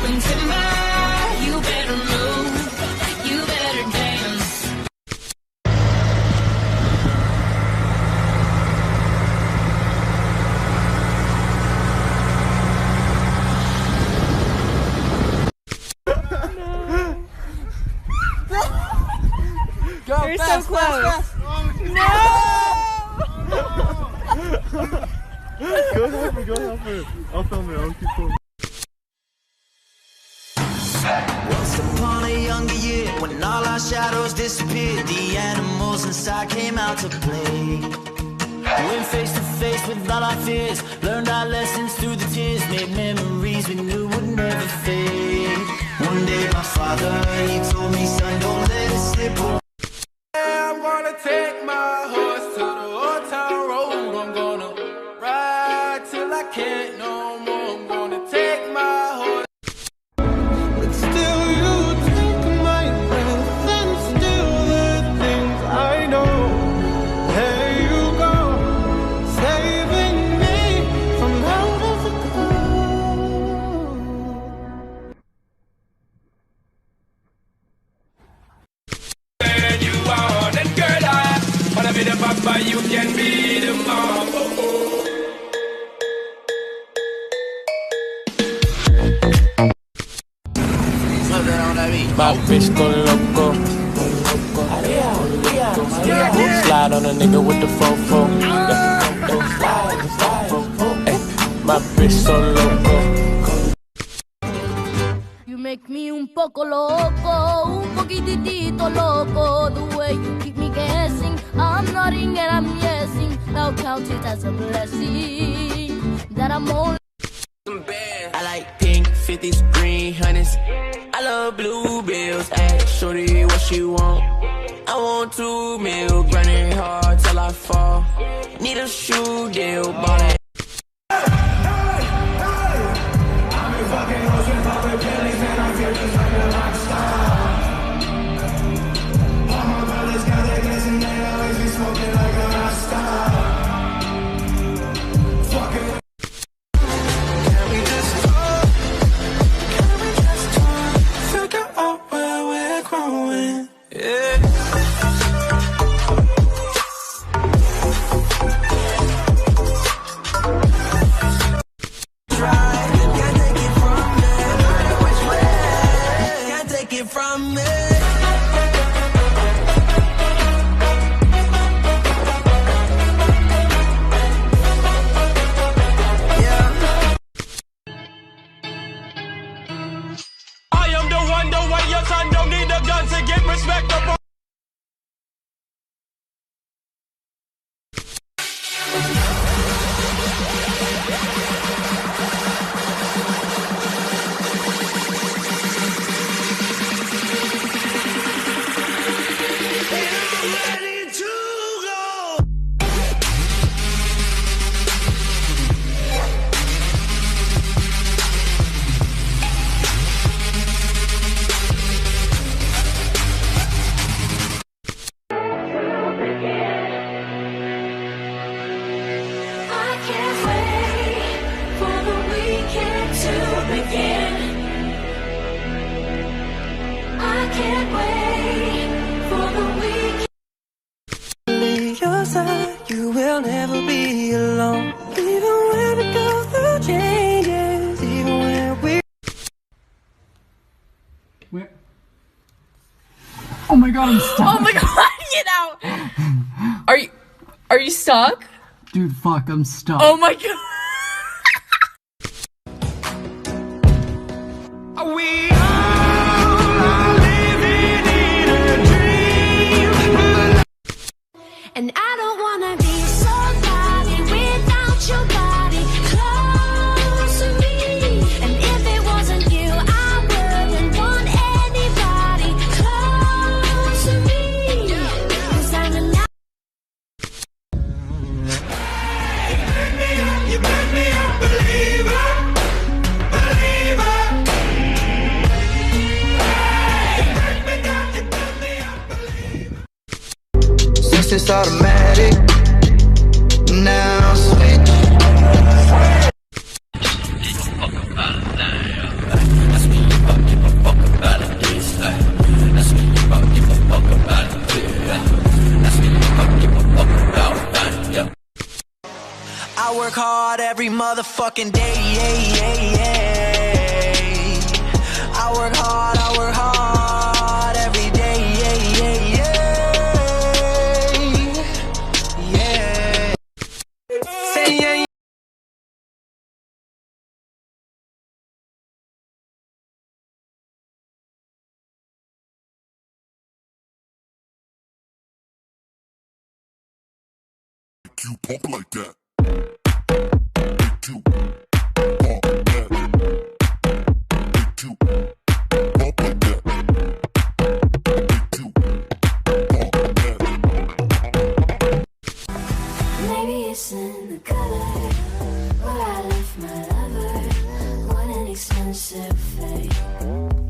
falling timber. You better move, you better dance. Go You're fast, so close. fast, fast. No! Go help her. I'll film it. I'll keep filming. Once upon a younger year, when all our shadows disappeared, the animals inside came out to play. Went face to face with all our fears, learned our lessons through the tears, made memories we knew would never fade. One day my father, he told me, son, don't let it slip away. I'm gonna take my horse to the old town road. I'm gonna ride till I can't no more. I'm gonna take my horse. But still you take my breath and still the things I know. There you go, saving me from out of the cold. And you are that girl I wanna be the papa, you can be the mom. My bitch go loco. Slide on a nigga with the fofo. Ay, my bitch so loco. You make me un poco loco, un poquitito loco. The way you keep me guessing, I'm nodding and I'm yesing. Now count it as a blessing that I'm only. I like pink 50s, green hundreds. I love blue bills. Ask shorty what she want. I want 2 mil, grinding hard till I fall. Need a shoe deal, bought it. From me. I am the one your son don't need a gun to get respect up. You will never be alone, even when we go through changes, even when we. Where? Oh my god, I'm stuck. Oh my god, get out! Are you stuck? Dude, fuck, I'm stuck. Oh my god. We are living in a dream. And I don't wanna be somebody without your body close to me. And if it wasn't you, I wouldn't want anybody close to me. 'Cause I'm a You make me a believer, believer. Since it's automatic, now switch. every motherfucking day. I work hard every day. Say yeah. You pump like that. You pump like that. You pump like that. You pump like that. Maybe it's in the color where I left my lover. What an expensive fate.